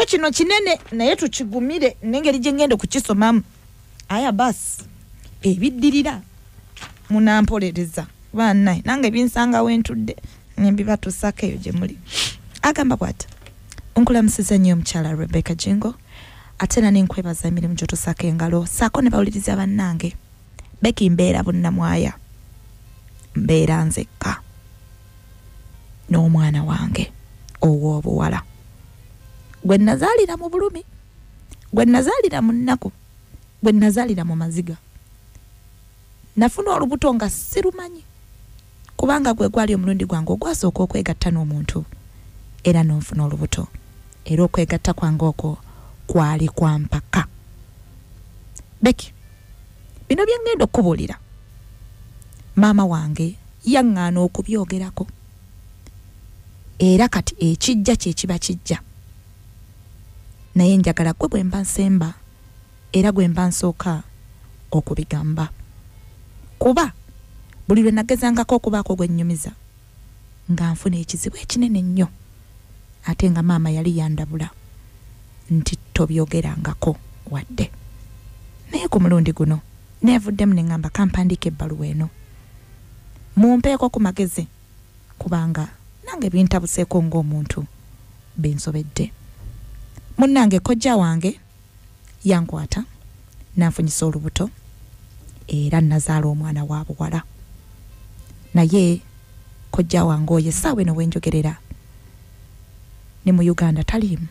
kyo kino kinene naye tukigumire n'engeri gye ngenda kukisomamu. Aya basi ebiddirira munampolereza bannaye nange binsanga wentudde nembibatusako eyo gye muli. Agamba bw'ati: nkulamusiza nnyo omukyala Rebecca Jingo ate era nenkwebaza emirimu gyotusako engalo saako ne bawuliriza bannange. Becky mbeera bunnamwaya, mbeera nzekka n'omwana wange ow'obuwala gwe nazaalira mu bulumi, gwe nazaalira mu nnaku, gwe nazaalira mu maziga. Nafuna olubuto nga sirumanyi kubanga gwe gwali omulundi gwange ogwasooka okwegatta n'omuntu era n'onfuna olubuto era okwegatta kwange okwo kwali kwa mpaka. Becky, bino bye ngenda okubuulira maama wange yaŋŋaana okubyogerako era kati ekijja kye kiba kijja, naye njagala gwe bwe mba nsemba era gwe mba nsooka okubigamba kuba buli lwe nagezangako okubaako gwe nnyumiza nga nfuna ekizibu ekinene nnyo ate nga maama yali yandabula nti tobyogerangako wadde. Naye ku mulundi guno neevuddemu ne ŋŋamba kampandiika ebbaluwa eno mumpeeko ku magezi kubanga nange bintabuseeko ng'omuntu bensobedde. Munnange kojja wange yankwata nanfunyisa olubuto era nazaala omwana wa buwala, naye kojja wange oyo essaawa eno wenjogerera ne mu Uganda taliimu,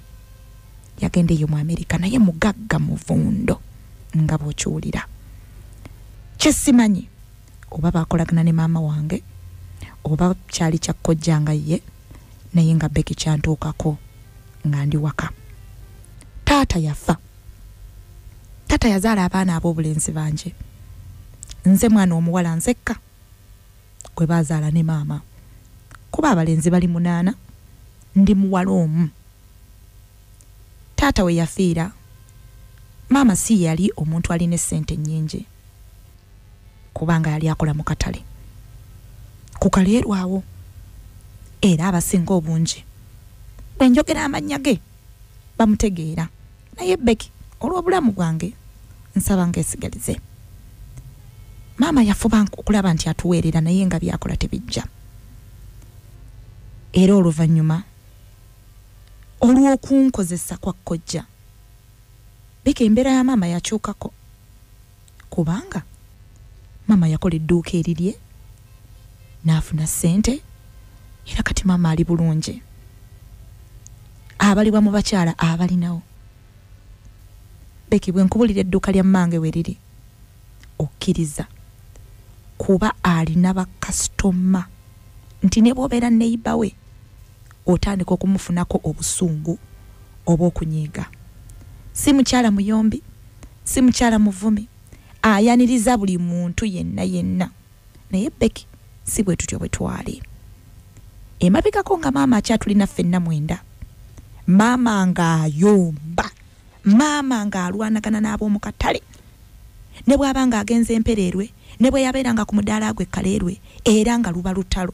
yagendeyo mu Amerika naye mugagga muvundo nga bw'okiwulira. Kye simanyi oba baakolagana ne maama wange oba kyali kya kojja nga ye, naye nga Becky kyantuukako nga ndi waka. Taata yafa. Taata yazaala abaana ab'obulenzi banje, nze mwana omuwala nzekka gwe baazaala ne maama kuba abalenzi bali 8 ndi muwala omu. Taata we yafiira maama si yali omuntu alina essente nnyingi kubanga yali akola mu katale ku kaleerwawo era abasinga obungi bwe njogera amannya ge bamutegeera, naye Becky olw'obulamu bwange nsaba ngeesigalize. Maama yafuba okulaba nti atuweerera naye nga byakola tebijja era oluvannyuma olw'okunkozesa kwa kojja Becky embeera ya maama yakyukako kubanga maama yakola edduuka erirye n'afuna ssente era kati maama ali bulungi, abalibwa mu bakyala abalinawo. Becky bwe nkubulira edduuka lya mmange we riri okkiriza kuba alina bakasitoma nti ne bw'obeera neiba we otandika okumufunako obusungu oba okunyiiga. Si mukyala muyombi, si mukyala muvumi, ayaniriza buli muntu yenna, naye Becky si bwe tutyo bwe twali. Emabikako nga maama akyatulina ffenna 9, maama ng'ayomba, maama ng'alwanagana n'ab'omu katale, ne bw'aba ng'agenza empereerwe, ne bwe yabeeranga ku mudaala gwe kaleerwe era nga luba lutalo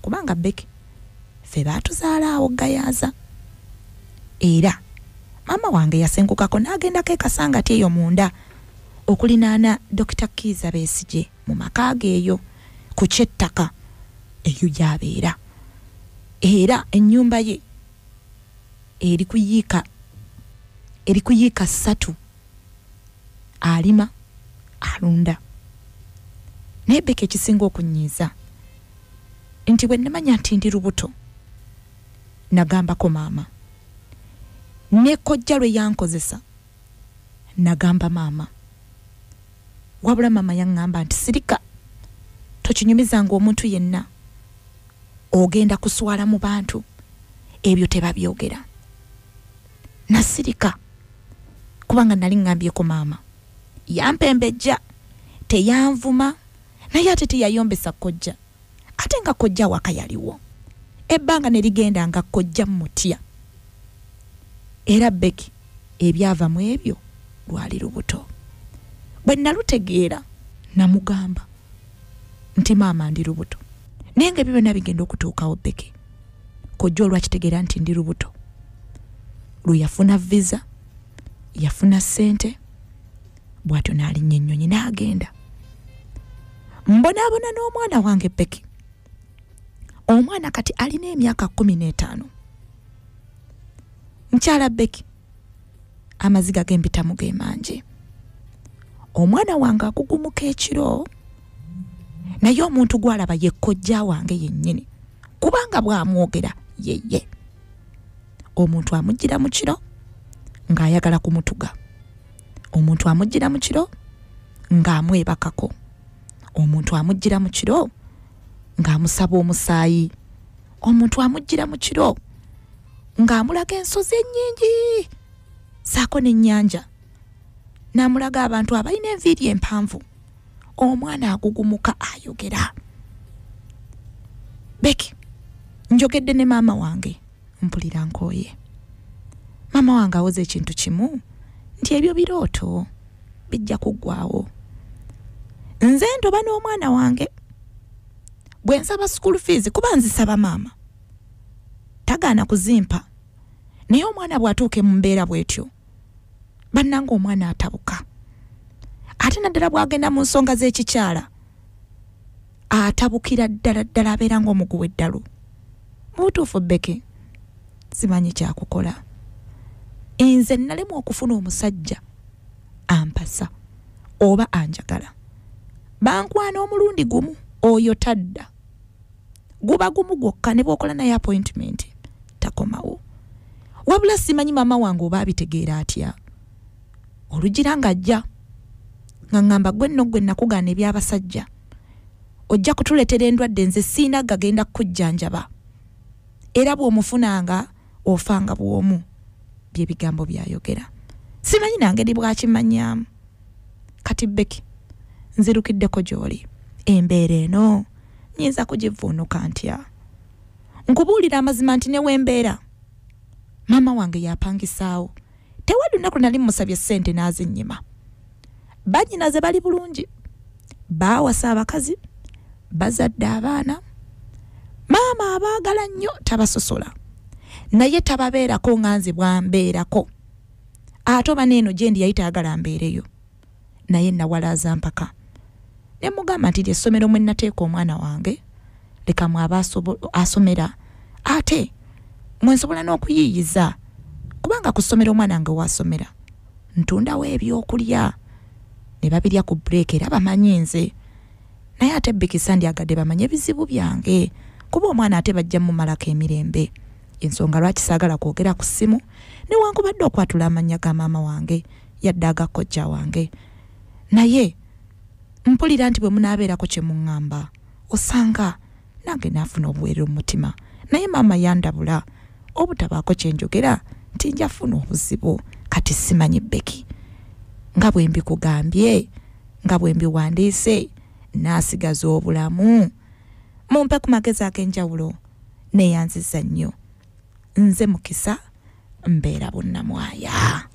kubanga Becky ffe baatuzaala awo gayaaza. Era maama wange yasengukako n'agendako ekasangati eyo munda okulinaana Dr. Kiza Besigye mu maka geeyo ku kyettaka eyo gy'abeera, era ennyumba ye eri kuyiika 3, alima alunda. Naye Becky ekisinga okunyiiza nti bwe namanya nti ndi lubuto nagambako maama, ne kojja lwe yankozesa nagamba maama, wabula maama yaŋŋamba nti sirika tokinyumizanga omuntu yenna, ogenda kuswala mu bantu ebyo tebabyogera. Nasirika kubanga nali ŋŋambyeko maama, yampembejja teyanvuma naye ate teyayombesa kojja, ate nga kojja waka yaliwo, ebbanga ne ligenda nga kojja mutya. Era Becky ebyava mu ebyo lwali lubuto. Bwe nalutegeera namugamba nti maama ndi lubuto, naye nga ebyo byonna bigenda okutuukawo Becky kojja olwakitegeera nti ndi lubuto luyafuna visa yafuna sente bwatyo n'alinnya ennyonyi n'agenda. Mbonaabona n'omwana wange Becky. Omwana kati alina emyaka 15. Mukyala Becky, amaziga g'embitamu gemanje. Omwana wange akugumuka ekiro, naye omuntu gwalaba ye kojja wange yennyini, kubanga bw'amwogera yeye. Omuntu amujjira mu kiro ng'ayagala kumutuga. Omuntu amujjira mu kiro ng'amwebakako. Omuntu amujjira mu kiro ng'amusaba omusaayi. Omuntu amujjira mu kiro ng'amulaga ensozi ennyingi saako n'ennyanja, n'amulaga abantu abalina enviiri empanvu. Omwana agugumuka ayogera. Becky, njogedde ne maama wange, mpulira nkooye. Maama wange awoze ekintu kimu nti ebyo birooto bijja kuggwaawo. Nze ndoba n'omwana wange bwe nsaba school fees kuba nzisaba maama tagaana kuzimpa, naye omwana bw'atuuke mu mbeera bw'etyo bannanga omwana atabuka. Ate naddala bw'agenda mu nsonga z'ekikyala atabukira ddala ddala abeera ng'omugu w'eddalu. Mu butuufu Becky, simanyi kyakukola. Nze nalemu okufuna omusajja ampasa oba anjagala. Bankwana omulundi gumu oyo tadda. Guba gumu gwokka ne bw'okola naye appointment takomawo. Wabula simanyi maama wange oba abitegeera atya. Olugira ng'ajja ng'angamba gwe nno gwe nakugaana eby'abasajja ojja kutuleetera endwadde nze siina gagenda kukujjanjaba, era bw'omufunanga ofanga bw'omu. Bye bigambo byayogera. Simanyi nange ndi bwakimanyaamu. Kati Becky, nzirukiddeko gy'oli. Embeera eno nyinza kugivuunuka ntya? Nkubuulira amazima nti ne wembeera maama wange yapangisaawo. Tewali lunaku nali musabye ssente n'azinnyima. Bannyinaze bali bulungi, baawasa abakazi, bazadde abaana. Maama abaagala nnyo tabasosola, naye tababeerako nga nze bwambeerako. Ate oba neeno gye ndi yali tayagala mbeereyo, naye nawalaaza mpaka. Ne mugamba nti ly'essomero mwe nateeka omwana wange leka mwaba asomera, ate mwe nsobola n'okuyiiyiza, kubanga ku ssomero omwana wange wasomera ntundawo ebyokulya ne babirya ku break era bamanyi nze. Naye ate Becky sandyagadde bamanye ebizibu byange, kuba omwana ate bajja mumalako emirembe. Ensonga lwaki saagala kwogera ku ssimu newankubadde okwatula amannya ga maama wange yadde aga kojja wange. Naye mpulira nti bwe munaabeerako kye muŋŋamba osanga nange naafuna obuweerero mu mutima, naye maama yandabula obutabaako kye njogera nti njafuna obuzibu. Kati simanyi Becky, nga bwe mbikugambye, nga bwe mbiwandiise, naasigaza obulamu. Mumpe ku magezi ag'enjawulo neeyanziza nnyo. Nze Mukisa mbeera bunnamwaya.